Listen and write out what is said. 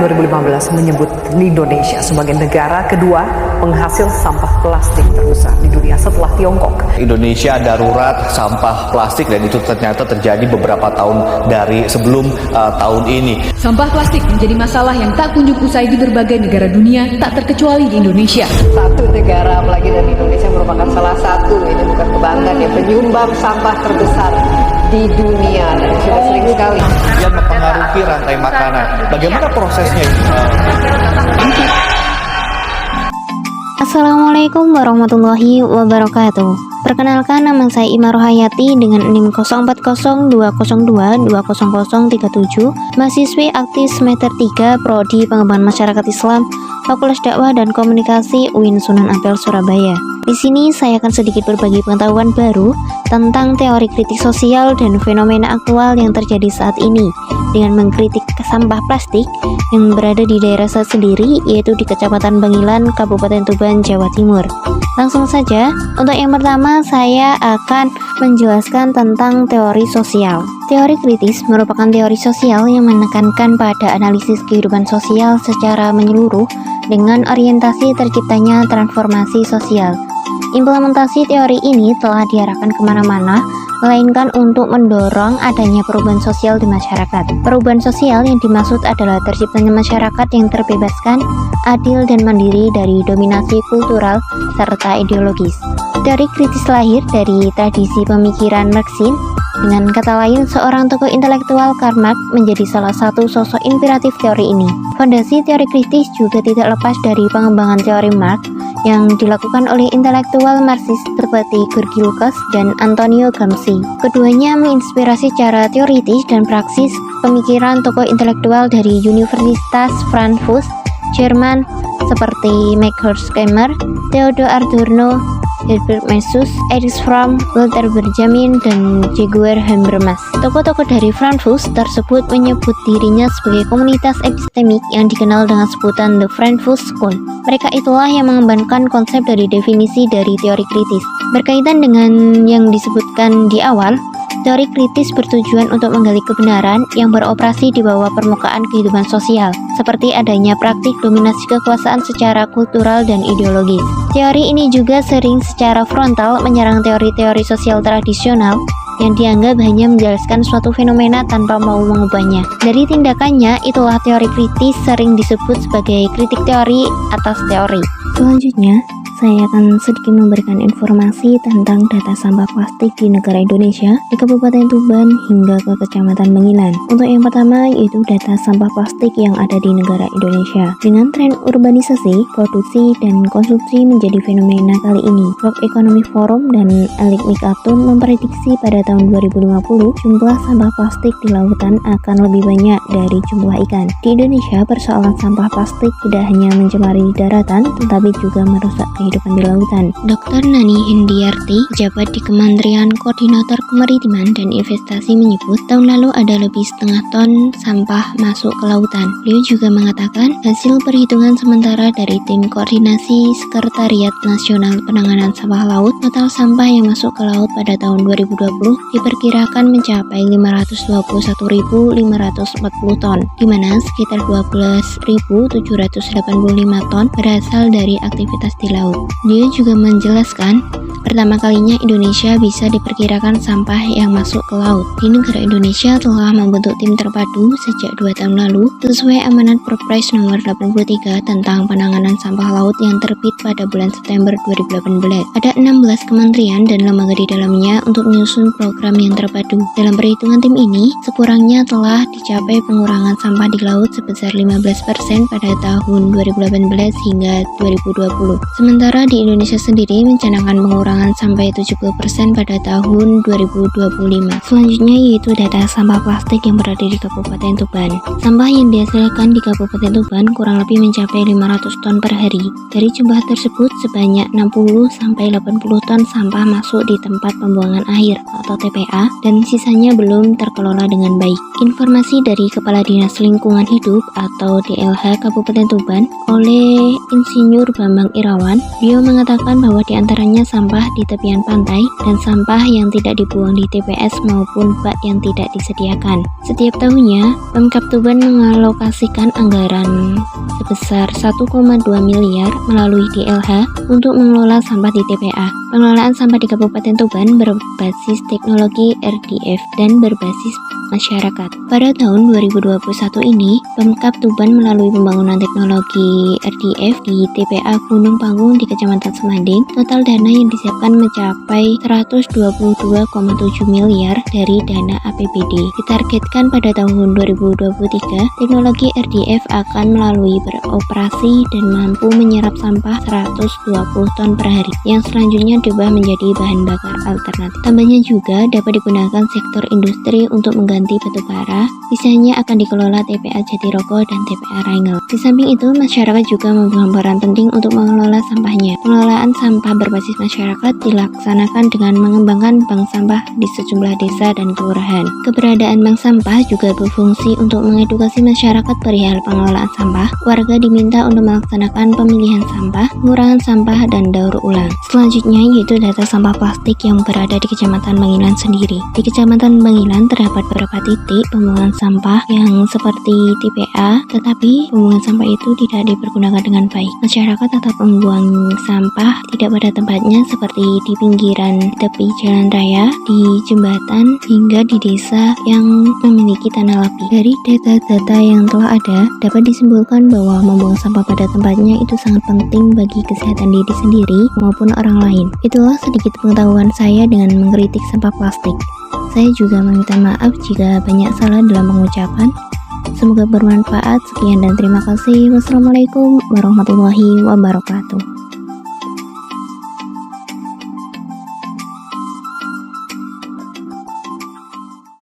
2015 menyebut Indonesia sebagai negara kedua penghasil sampah plastik terbesar di dunia setelah Tiongkok. Indonesia darurat sampah plastik dan itu ternyata terjadi beberapa tahun dari sebelum tahun ini. Sampah plastik menjadi masalah yang tak kunjung usai di berbagai negara dunia, tak terkecuali di Indonesia. Satu negara, apalagi dari Indonesia, merupakan salah satu, ini bukan kebanggaan ya, penyumbang sampah terbesar di dunia dan sudah sering sekali Yang mempengaruhi rantai makanan. Bagaimana prosesnya? Assalamualaikum warahmatullahi wabarakatuh. Perkenalkan, nama saya Ima Rohayati dengan NIM 040202200037, mahasiswi aktif semester 3 Prodi Pengembangan Masyarakat Islam, Fakultas Dakwah dan Komunikasi UIN Sunan Ampel, Surabaya. Di sini saya akan sedikit berbagi pengetahuan baru tentang teori kritik sosial dan fenomena aktual yang terjadi saat ini dengan mengkritik sampah plastik yang berada di daerah saya sendiri, yaitu di Kecamatan Bangilan, Kabupaten Tuban, Jawa Timur. Langsung saja, untuk yang pertama saya akan menjelaskan tentang teori sosial. Teori kritis merupakan teori sosial yang menekankan pada analisis kehidupan sosial secara menyeluruh dengan orientasi terciptanya transformasi sosial. Implementasi teori ini telah diarahkan kemana-mana, melainkan untuk mendorong adanya perubahan sosial di masyarakat. Perubahan sosial yang dimaksud adalah terciptanya masyarakat yang terbebaskan, adil dan mandiri dari dominasi kultural serta ideologis. Teori kritis lahir dari tradisi pemikiran Marxin. Dengan kata lain, seorang tokoh intelektual Karl Marx menjadi salah satu sosok inspiratif teori ini. Fondasi teori kritis juga tidak lepas dari pengembangan teori Marx yang dilakukan oleh intelektual Marxis seperti Georgi Lukács dan Antonio Gramsci. Keduanya menginspirasi cara teoritis dan praksis pemikiran tokoh intelektual dari Universitas Frankfurt, Jerman seperti Max Horkheimer, Theodor Adorno, Herbert Marcuse, Erich Fromm, Walter Benjamin, dan Jaguar Habermas. Tokoh-tokoh dari Frankfurt tersebut menyebut dirinya sebagai komunitas epistemik yang dikenal dengan sebutan The Frankfurt School. Mereka itulah yang mengembangkan konsep dari definisi dari teori kritis. Berkaitan dengan yang disebutkan di awal, teori kritis bertujuan untuk menggali kebenaran yang beroperasi di bawah permukaan kehidupan sosial, seperti adanya praktik dominasi kekuasaan secara kultural dan ideologis. Teori ini juga sering secara frontal menyerang teori-teori sosial tradisional yang dianggap hanya menjelaskan suatu fenomena tanpa mau mengubahnya. Dari tindakannya, itulah teori kritis sering disebut sebagai kritik teori atas teori. Selanjutnya, saya akan sedikit memberikan informasi tentang data sampah plastik di negara Indonesia, di Kabupaten Tuban hingga ke Kecamatan Bangilan. Untuk yang pertama yaitu data sampah plastik yang ada di negara Indonesia. Dengan tren urbanisasi, produksi, dan konsumsi menjadi fenomena kali ini, World Economic Forum dan Elik Mikatun memprediksi pada tahun 2050 jumlah sampah plastik di lautan akan lebih banyak dari jumlah ikan. Di Indonesia, persoalan sampah plastik tidak hanya mencemari daratan, tetapi juga merusak kehidupan di lautan. Dr. Nani Hendiarti, pejabat di Kementerian Koordinator Kemaritiman dan Investasi menyebut, tahun lalu ada lebih setengah ton sampah masuk ke lautan. Beliau juga mengatakan, hasil perhitungan sementara dari tim koordinasi Sekretariat Nasional Penanganan Sampah Laut, total sampah yang masuk ke laut pada tahun 2020 diperkirakan mencapai 521.540 ton, di mana sekitar 12.785 ton berasal dari aktivitas di laut. Dia juga menjelaskan, pertama kalinya Indonesia bisa diperkirakan sampah yang masuk ke laut. Di negara Indonesia telah membentuk tim terpadu sejak 2 tahun lalu sesuai amanat Perpres nomor 83 tentang penanganan sampah laut yang terbit pada bulan September 2018. Ada 16 kementerian dan lembaga di dalamnya untuk menyusun program yang terpadu. Dalam perhitungan tim ini, sekurangnya telah dicapai pengurangan sampah di laut sebesar 15% pada tahun 2018 hingga 2020. Sementara di Indonesia sendiri mencanangkan pengurangan sampai 70% pada tahun 2025. Selanjutnya yaitu data sampah plastik yang berada di Kabupaten Tuban. Sampah yang dihasilkan di Kabupaten Tuban kurang lebih mencapai 500 ton per hari. Dari jumlah tersebut, sebanyak 60-80 ton sampah masuk di tempat pembuangan akhir atau TPA dan sisanya belum terkelola dengan baik. Informasi dari Kepala Dinas Lingkungan Hidup atau DLH Kabupaten Tuban oleh Insinyur Bambang Irawan Beliau mengatakan bahwa di antaranya sampah di tepian pantai dan sampah yang tidak dibuang di TPS maupun bak yang tidak disediakan. Setiap tahunnya, Pemkab Tuban mengalokasikan anggaran sebesar 1,2 miliar melalui DLH untuk mengelola sampah di TPA. Pengelolaan sampah di Kabupaten Tuban berbasis teknologi RDF dan berbasis masyarakat. Pada tahun 2021 ini, Pemkab Tuban melalui pembangunan teknologi RDF di TPA Gunung Panggung di Kecamatan Semanding, total dana yang disiapkan mencapai 122,7 miliar dari dana APBD. Ditargetkan pada tahun 2023, teknologi RDF akan melalui beroperasi dan mampu menyerap sampah 120 ton per hari, yang selanjutnya diubah menjadi bahan bakar alternatif. Tambahnya juga dapat digunakan sektor industri untuk mengganti batu bara, sisanya akan dikelola TPA Jatirogo dan TPA Raingel. Di samping itu, masyarakat juga memegang peran penting untuk mengelola sampahnya. Pengelolaan sampah berbasis masyarakat dilaksanakan dengan mengembangkan bank sampah di sejumlah desa dan kelurahan. Keberadaan bank sampah juga berfungsi untuk mengedukasi masyarakat perihal pengelolaan sampah. Warga diminta untuk melaksanakan pemilihan sampah, pengurangan sampah, dan daur ulang. Selanjutnya yaitu data sampah plastik yang berada di Kecamatan Bangilan sendiri. Di Kecamatan Bangilan terdapat beberapa titik pembuangan sampah yang seperti TPA, tetapi pembuangan sampah itu tidak dipergunakan dengan baik. Masyarakat tetap membuang sampah tidak pada tempatnya seperti di pinggiran tepi jalan raya, di jembatan, hingga di desa yang memiliki tanah lapik. Dari data-data yang telah ada, dapat disimpulkan bahwa membuang sampah pada tempatnya itu sangat penting bagi kesehatan diri sendiri maupun orang lain. Itulah sedikit pengetahuan saya dengan mengkritik sampah plastik. Saya juga meminta maaf jika banyak salah dalam pengucapan. Semoga bermanfaat. Sekian dan terima kasih. Wassalamualaikum warahmatullahi wabarakatuh.